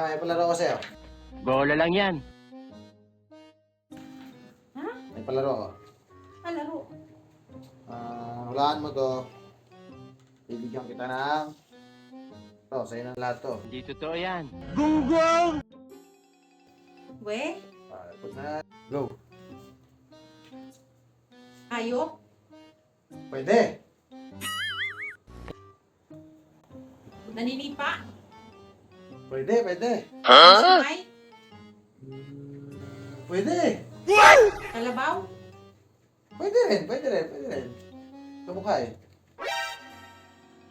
may palaro ko sa'yo. Bola lang yan. Ha? May palaro ko. Laro. Hulaan mo to. Bibigyan kita ng... Ito, sa'yo ng lahat to. Hindi totoo yan. We? Pag na... Go. Hayop? Pwede. Naninipa? Pwede, pwede. Sumay? Pwede. Kalabaw? Pwede rin, pwede rin, pwede rin. Kamukha eh.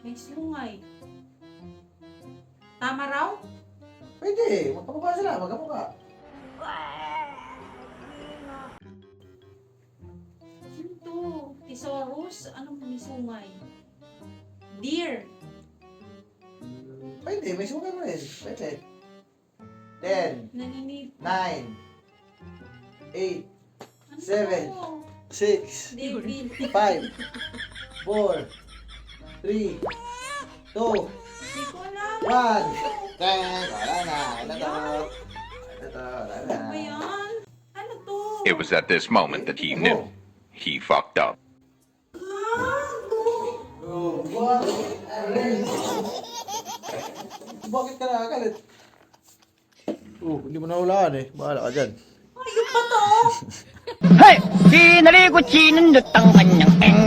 May sungay. Tama raw? Pwede. Magkamukha sila, magkamukha. Sino to? Thesaurus? Anong may sungay? Deer? Pwede, may sungay mo rin. Pwede. 10, Naninipa? 9, 8, Ano 7. to? 6, David? 5, 4, 3, 2, 1. Hindi ko alam. Ten, wala na. Ano to? Ano to? Wala na. Ano ba yan? Ano to? It was at this moment that he knew he fucked up. Oh, what? Bakit ka nakakalit? Hindi mo nahulaan eh. Bahala ka dyan. Ayun pa to? Hey! Sinaligot sinundot ang kanyang eng.